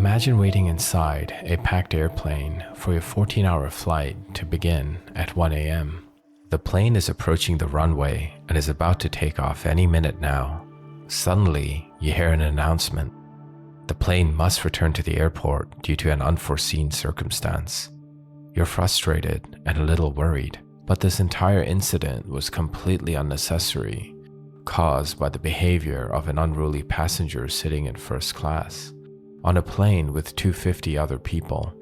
Imagine waiting inside a packed airplane for your 14-hour flight to begin at 1 a.m. The plane is approaching the runway and is about to take off any minute now. Suddenly, you hear an announcement. The plane must return to the airport due to an unforeseen circumstance. You're frustrated and a little worried, but this entire incident was completely unnecessary, caused by the behavior of an unruly passenger sitting in first class on a plane with 250 other people.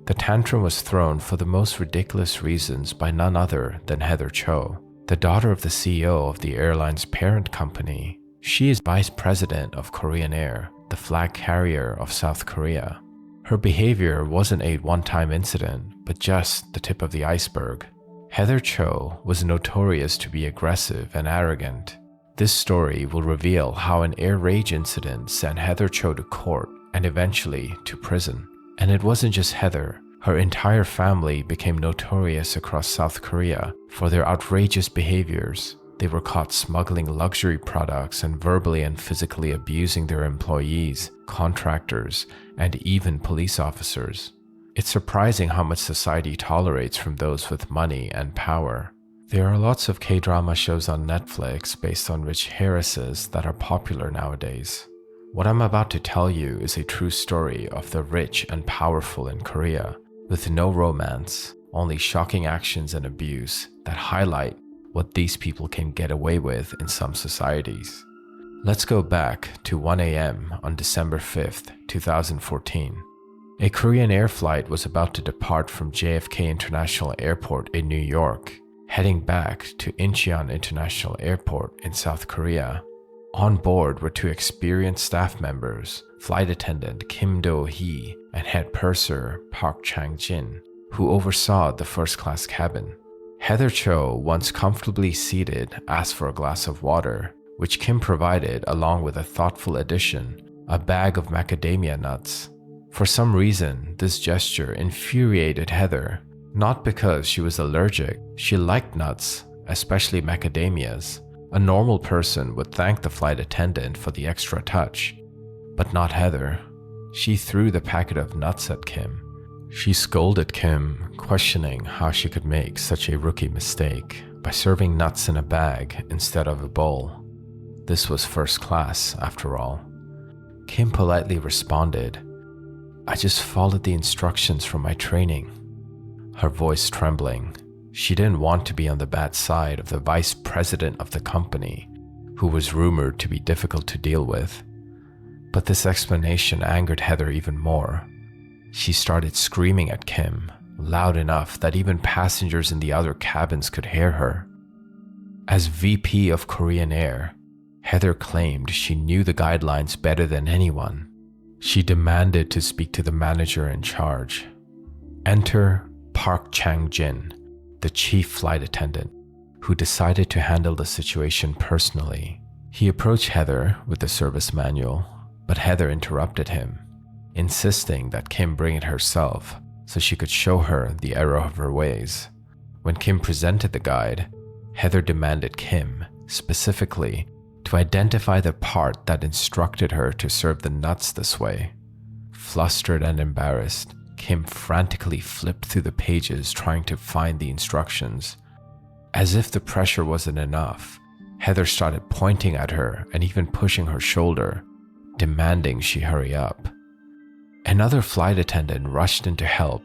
The tantrum was thrown for the most ridiculous reasons by none other than Heather Cho, the daughter of the CEO of the airline's parent company. She is vice president of Korean Air, the flag carrier of South Korea. Her behavior wasn't a one-time incident, but just the tip of the iceberg. Heather Cho was notorious to be aggressive and arrogant. This story will reveal how an air rage incident sent Heather Cho to court and eventually to prison. And it wasn't just Heather. Her entire family became notorious across South Korea for their outrageous behaviors. They were caught smuggling luxury products and verbally and physically abusing their employees, contractors, and even police officers. It's surprising how much society tolerates from those with money and power. There are lots of K-drama shows on Netflix based on rich heiresses that are popular nowadays. What I'm about to tell you is a true story of the rich and powerful in Korea, with no romance, only shocking actions and abuse that highlight what these people can get away with in some societies. Let's go back to 1 a.m. on December 5th, 2014. A Korean Air flight was about to depart from JFK International Airport in New York, heading back to Incheon International Airport in South Korea. On board were two experienced staff members, flight attendant Kim Do-hee and head purser Park Chang-jin, who oversaw the first-class cabin. Heather Cho, once comfortably seated, asked for a glass of water, which Kim provided along with a thoughtful addition, a bag of macadamia nuts. For some reason, this gesture infuriated Heather, not because she was allergic. She liked nuts, especially macadamias. A normal person would thank the flight attendant for the extra touch, but not Heather. She threw the packet of nuts at Kim. She scolded Kim, questioning how she could make such a rookie mistake by serving nuts in a bag instead of a bowl. This was first class, after all. Kim politely responded, "I just followed the instructions from my training." Her voice trembling. She didn't want to be on the bad side of the vice president of the company, who was rumored to be difficult to deal with. But this explanation angered Heather even more. She started screaming at Kim, loud enough that even passengers in the other cabins could hear her. As VP of Korean Air, Heather claimed she knew the guidelines better than anyone. She demanded to speak to the manager in charge. Enter Park Chang-jin, the chief flight attendant, who decided to handle the situation personally. He approached Heather with the service manual, but Heather interrupted him, insisting that Kim bring it herself so she could show her the error of her ways. When Kim presented the guide, Heather demanded Kim, specifically, to identify the part that instructed her to serve the nuts this way. Flustered and embarrassed, Kim frantically flipped through the pages trying to find the instructions. As if the pressure wasn't enough, Heather started pointing at her and even pushing her shoulder, demanding she hurry up. Another flight attendant rushed in to help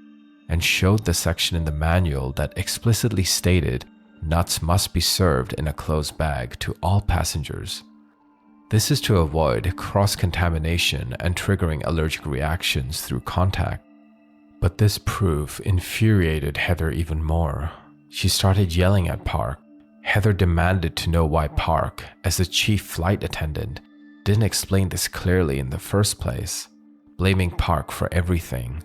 and showed the section in the manual that explicitly stated nuts must be served in a closed bag to all passengers. This is to avoid cross-contamination and triggering allergic reactions through contact. But this proof infuriated Heather even more. She started yelling at Park. Heather demanded to know why Park, as the chief flight attendant, didn't explain this clearly in the first place, blaming Park for everything.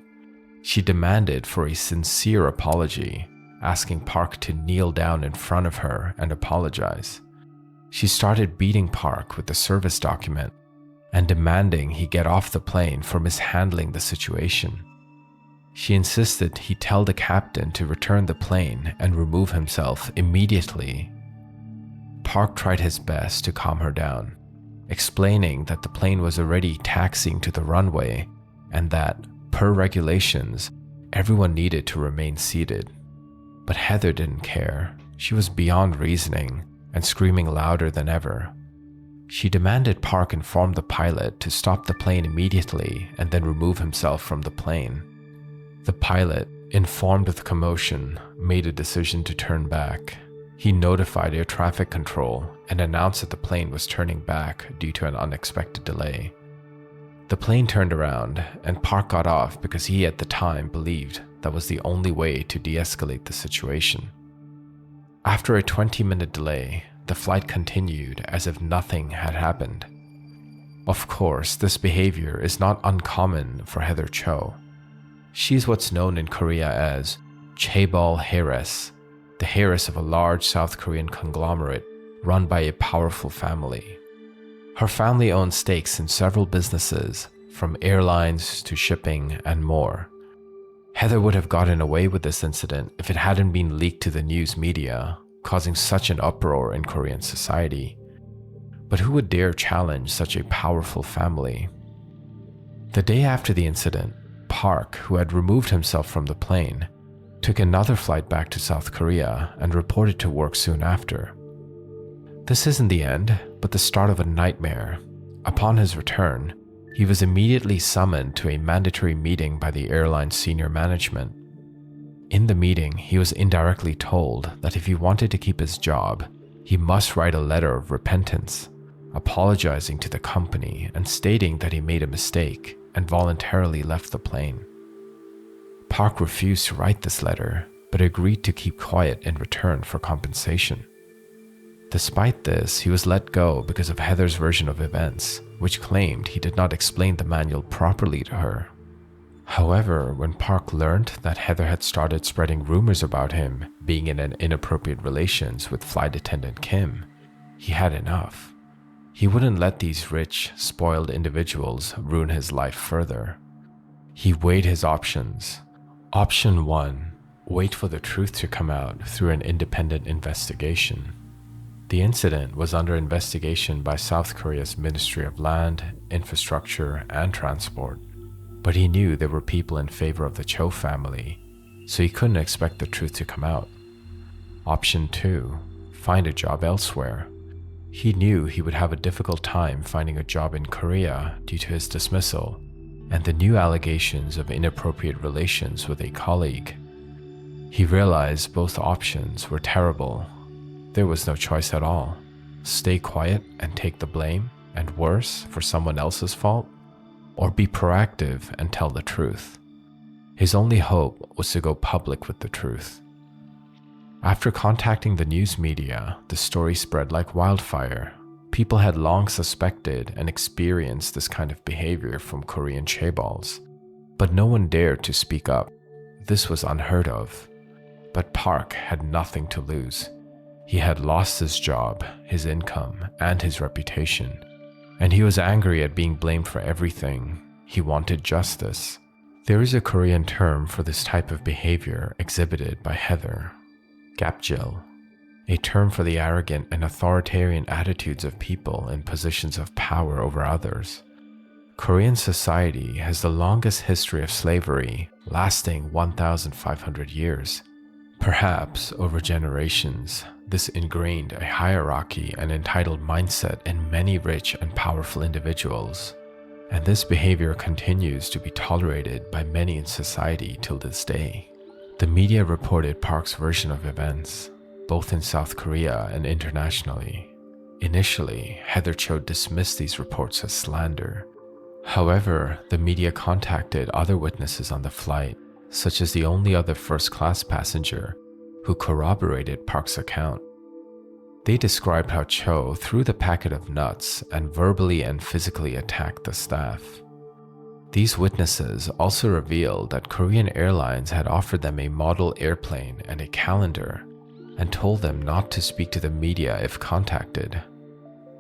She demanded for a sincere apology, asking Park to kneel down in front of her and apologize. She started beating Park with the service document and demanding he get off the plane for mishandling the situation. She insisted he tell the captain to return the plane and remove himself immediately. Park tried his best to calm her down, explaining that the plane was already taxiing to the runway and that, per regulations, everyone needed to remain seated. But Heather didn't care. She was beyond reasoning and screaming louder than ever. She demanded Park inform the pilot to stop the plane immediately and then remove himself from the plane. The pilot, informed of the commotion, made a decision to turn back. He notified air traffic control and announced that the plane was turning back due to an unexpected delay. The plane turned around, and Park got off because he at the time believed that was the only way to de-escalate the situation. After a 20-minute delay, the flight continued as if nothing had happened. Of course, this behavior is not uncommon for Heather Cho. She's what's known in Korea as chaebol heiress, the heiress of a large South Korean conglomerate run by a powerful family. Her family owns stakes in several businesses, from airlines to shipping and more. Heather would have gotten away with this incident if it hadn't been leaked to the news media, causing such an uproar in Korean society. But who would dare challenge such a powerful family? The day after the incident, Park, who had removed himself from the plane, took another flight back to South Korea and reported to work soon after. This isn't the end, but the start of a nightmare. Upon his return, he was immediately summoned to a mandatory meeting by the airline's senior management. In the meeting, he was indirectly told that if he wanted to keep his job, he must write a letter of repentance, apologizing to the company and stating that he made a mistake and voluntarily left the plane. Park refused to write this letter, but agreed to keep quiet in return for compensation. Despite this, he was let go because of Heather's version of events, which claimed he did not explain the manual properly to her. However, when Park learned that Heather had started spreading rumors about him being in an inappropriate relations with flight attendant Kim, he had enough. He wouldn't let these rich, spoiled individuals ruin his life further. He weighed his options. Option 1, wait for the truth to come out through an independent investigation. The incident was under investigation by South Korea's Ministry of Land, Infrastructure, and Transport, but he knew there were people in favor of the Cho family, so he couldn't expect the truth to come out. Option 2, find a job elsewhere. He knew he would have a difficult time finding a job in Korea due to his dismissal and the new allegations of inappropriate relations with a colleague. He realized both options were terrible. There was no choice at all. Stay quiet and take the blame, and worse, for someone else's fault, or be proactive and tell the truth. His only hope was to go public with the truth. After contacting the news media, the story spread like wildfire. People had long suspected and experienced this kind of behavior from Korean chaebols, but no one dared to speak up. This was unheard of. But Park had nothing to lose. He had lost his job, his income, and his reputation, and he was angry at being blamed for everything. He wanted justice. There is a Korean term for this type of behavior exhibited by Heather, gapjil, a term for the arrogant and authoritarian attitudes of people in positions of power over others. Korean society has the longest history of slavery, lasting 1,500 years. Perhaps over generations, this ingrained a hierarchy and entitled mindset in many rich and powerful individuals, and this behavior continues to be tolerated by many in society till this day. The media reported Park's version of events, both in South Korea and internationally. Initially, Heather Cho dismissed these reports as slander. However, the media contacted other witnesses on the flight, such as the only other first-class passenger, who corroborated Park's account. They described how Cho threw the packet of nuts and verbally and physically attacked the staff. These witnesses also revealed that Korean Airlines had offered them a model airplane and a calendar, and told them not to speak to the media if contacted.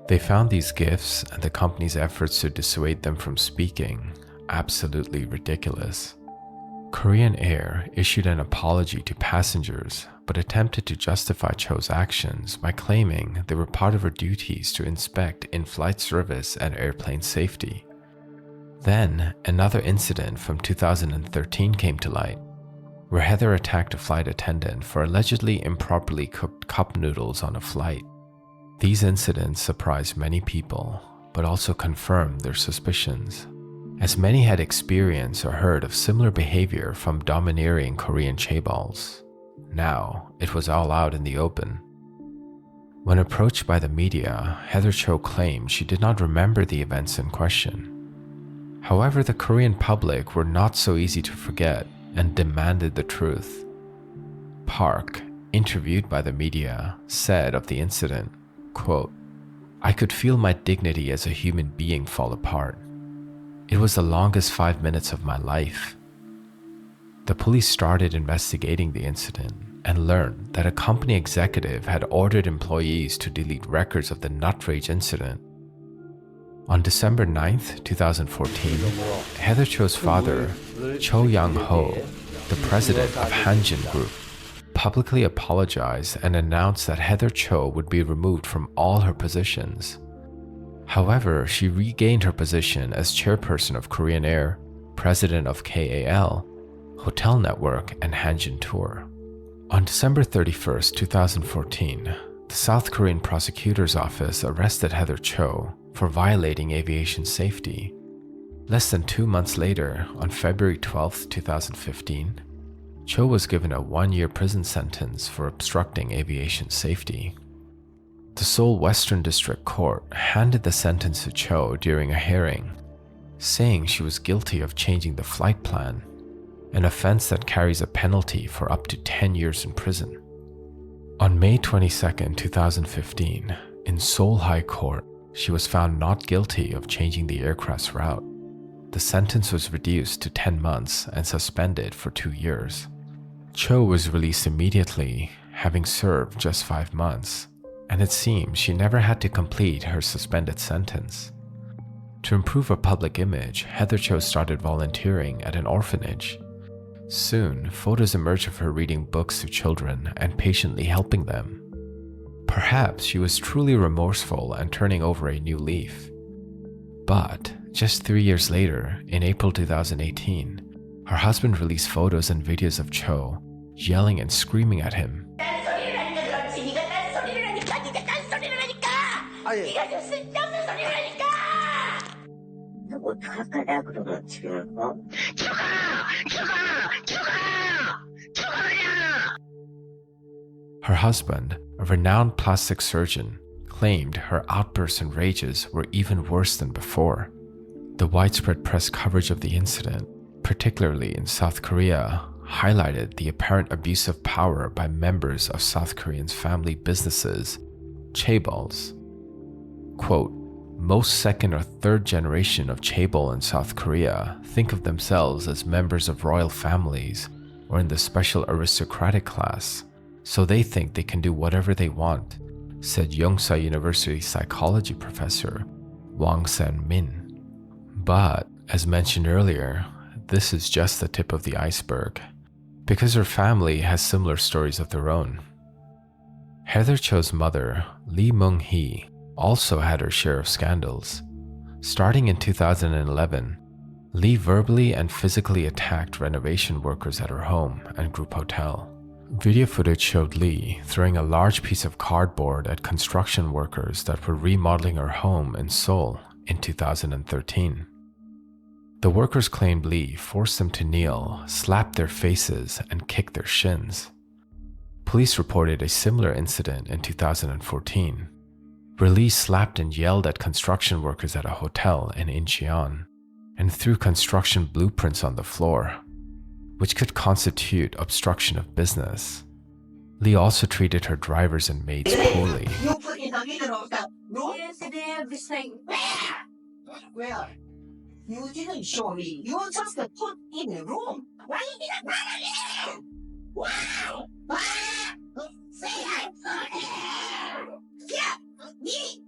They found these gifts and the company's efforts to dissuade them from speaking absolutely ridiculous. Korean Air issued an apology to passengers, but attempted to justify Cho's actions by claiming they were part of her duties to inspect in-flight service and airplane safety. Then, another incident from 2013 came to light, where Heather attacked a flight attendant for allegedly improperly cooked cup noodles on a flight. These incidents surprised many people, but also confirmed their suspicions, as many had experienced or heard of similar behavior from domineering Korean chaebols. Now, it was all out in the open. When approached by the media, Heather Cho claimed she did not remember the events in question. However, the Korean public were not so easy to forget and demanded the truth. Park, interviewed by the media, said of the incident, quote, "I could feel my dignity as a human being fall apart. It was the longest 5 minutes of my life." The police started investigating the incident and learned that a company executive had ordered employees to delete records of the nut rage incident. On December 9, 2014, Heather Cho's father, Cho Young-ho, the president of Hanjin Group, publicly apologized and announced that Heather Cho would be removed from all her positions. However, she regained her position as chairperson of Korean Air, president of KAL, Hotel Network, and Hanjin Tour. On December 31, 2014, the South Korean prosecutor's office arrested Heather Cho for violating aviation safety. Less than 2 months later, on February 12, 2015, Cho was given a 1-year prison sentence for obstructing aviation safety. The Seoul Western District Court handed the sentence to Cho during a hearing, saying she was guilty of changing the flight plan, an offense that carries a penalty for up to 10 years in prison. On May 22, 2015, in Seoul High Court, she was found not guilty of changing the aircraft's route. The sentence was reduced to 10 months and suspended for 2 years. Cho was released immediately, having served just 5 months, and it seems she never had to complete her suspended sentence. To improve her public image, Heather Cho started volunteering at an orphanage. Soon, photos emerged of her reading books to children and patiently helping them. Perhaps she was truly remorseful and turning over a new leaf. But just 3 years later, in April 2018, her husband released photos and videos of Cho yelling and screaming at him. Her husband, a renowned plastic surgeon, claimed her outbursts and rages were even worse than before. The widespread press coverage of the incident, particularly in South Korea, highlighted the apparent abuse of power by members of South Koreans' family businesses, chaebols. Quote, "Most second or third generation of chaebol in South Korea think of themselves as members of royal families or in the special aristocratic class, so they think they can do whatever they want," said Yonsei University psychology professor Wang San-min. But, as mentioned earlier, this is just the tip of the iceberg, because her family has similar stories of their own. Heather Cho's mother, Lee Mung-hee, also had her share of scandals. Starting in 2011, Lee verbally and physically attacked renovation workers at her home and group hotel. Video footage showed Lee throwing a large piece of cardboard at construction workers that were remodeling her home in Seoul in 2013. The workers claimed Lee forced them to kneel, slapped their faces, and kicked their shins. Police reported a similar incident in 2014, where Lee slapped and yelled at construction workers at a hotel in Incheon and threw construction blueprints on the floor, which could constitute obstruction of business. Lee also treated her drivers and maids poorly. Well, you didn't show me. You just put in the room. Why you didn't run again? Wow! Say I put it! Yeah, me!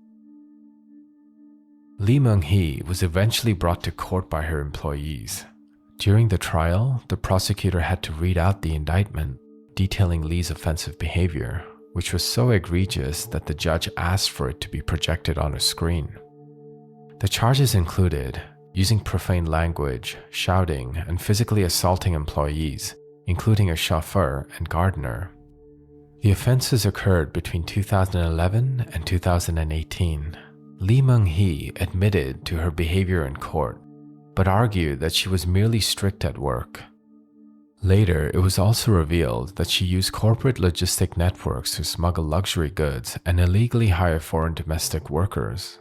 Lee Mung-hee was eventually brought to court by her employees. During the trial, the prosecutor had to read out the indictment, detailing Lee's offensive behavior, which was so egregious that the judge asked for it to be projected on a screen. The charges included using profane language, shouting, and physically assaulting employees, including a chauffeur and gardener. The offenses occurred between 2011 and 2018. Lee Myung-hee admitted to her behavior in court, but argued that she was merely strict at work. Later, it was also revealed that she used corporate logistic networks to smuggle luxury goods and illegally hire foreign domestic workers.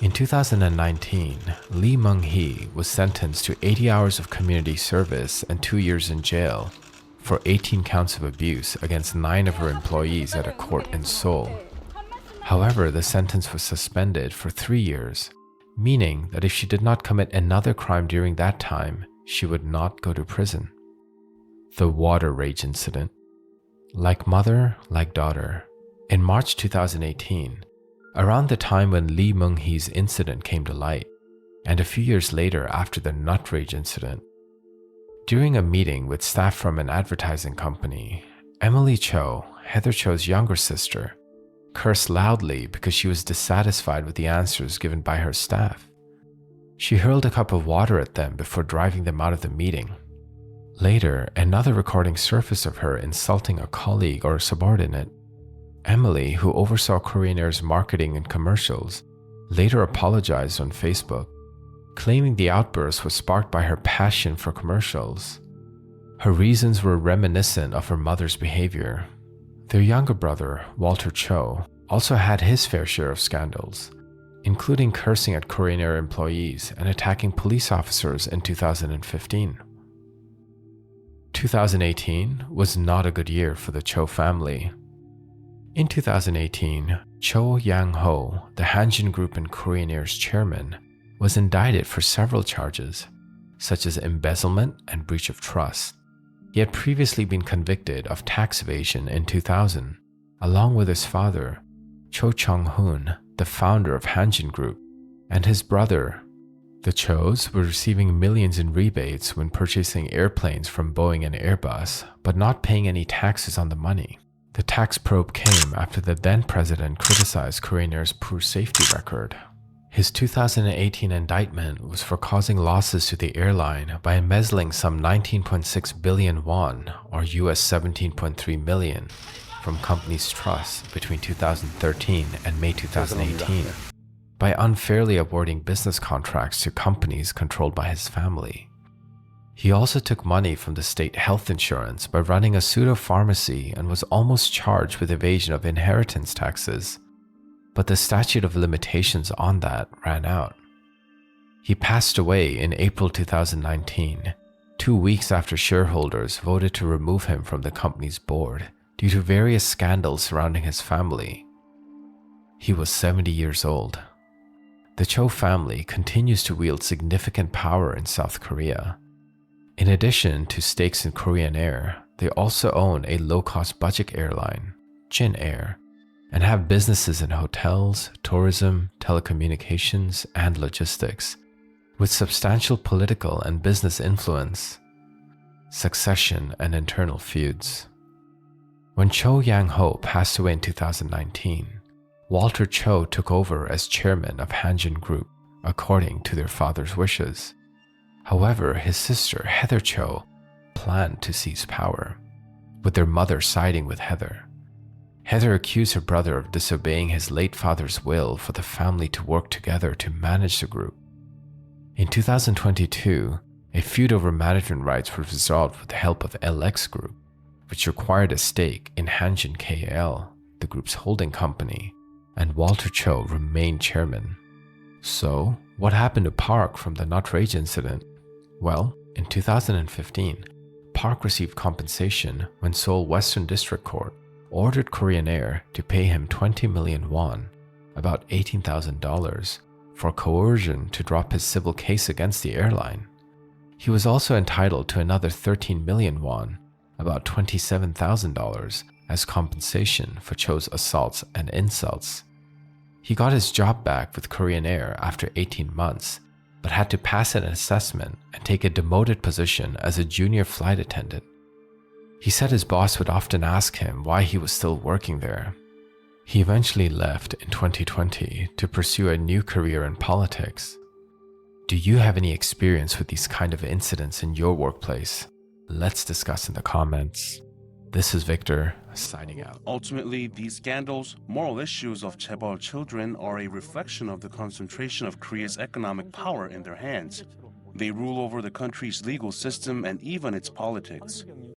In 2019, Lee Myung-hee was sentenced to 80 hours of community service and 2 years in jail for 18 counts of abuse against 9 of her employees at a court in Seoul. However, the sentence was suspended for 3 years, meaning that if she did not commit another crime during that time, she would not go to prison. The water rage incident. Like mother, like daughter. In March 2018, around the time when Lee Myung-hee's incident came to light, and a few years later after the nut rage incident, during a meeting with staff from an advertising company, Emily Cho, Heather Cho's younger sister, cursed loudly because she was dissatisfied with the answers given by her staff. She hurled a cup of water at them before driving them out of the meeting. Later, another recording surfaced of her insulting a colleague or a subordinate. Emily, who oversaw Korean Air's marketing and commercials, later apologized on Facebook, claiming the outburst was sparked by her passion for commercials. Her reasons were reminiscent of her mother's behavior. Their younger brother, Walter Cho, also had his fair share of scandals, including cursing at Korean Air employees and attacking police officers in 2015. 2018 was not a good year for the Cho family. In 2018, Cho Yang-ho, the Hanjin Group and Korean Air's chairman, was indicted for several charges, such as embezzlement and breach of trust. He had previously been convicted of tax evasion in 2000, along with his father, Cho Chung-hoon, the founder of Hanjin Group, and his brother. The Chos were receiving millions in rebates when purchasing airplanes from Boeing and Airbus, but not paying any taxes on the money. The tax probe came after the then president criticized Korean Air's poor safety record. His 2018 indictment was for causing losses to the airline by embezzling some 19.6 billion won, or US 17.3 million, from company's trusts between 2013 and May 2018, by unfairly awarding business contracts to companies controlled by his family. He also took money from the state health insurance by running a pseudo-pharmacy and was almost charged with evasion of inheritance taxes, but the statute of limitations on that ran out. He passed away in April 2019, 2 weeks after shareholders voted to remove him from the company's board due to various scandals surrounding his family. He was 70 years old. The Cho family continues to wield significant power in South Korea. In addition to stakes in Korean Air, they also own a low-cost budget airline, Jin Air, and have businesses in hotels, tourism, telecommunications, and logistics, with substantial political and business influence, succession, and internal feuds. When Cho Yang-ho passed away in 2019, Walter Cho took over as chairman of Hanjin Group, according to their father's wishes. However, his sister, Heather Cho, planned to seize power, with their mother siding with Heather. Heather accused her brother of disobeying his late father's will for the family to work together to manage the group. In 2022, a feud over management rights was resolved with the help of LX Group, which acquired a stake in Hanjin KL, the group's holding company, and Walter Cho remained chairman. So, what happened to Park from the nut rage incident? Well, in 2015, Park received compensation when Seoul Western District Court ordered Korean Air to pay him 20 million won, about $18,000, for coercion to drop his civil case against the airline. He was also entitled to another 13 million won, about $27,000, as compensation for Cho's assaults and insults. He got his job back with Korean Air after 18 months, but had to pass an assessment and take a demoted position as a junior flight attendant. He said his boss would often ask him why he was still working there. He eventually left in 2020 to pursue a new career in politics. Do you have any experience with these kind of incidents in your workplace? Let's discuss in the comments. This is Victor, signing out. Ultimately, these scandals, moral issues of chaebol children are a reflection of the concentration of Korea's economic power in their hands. They rule over the country's legal system and even its politics.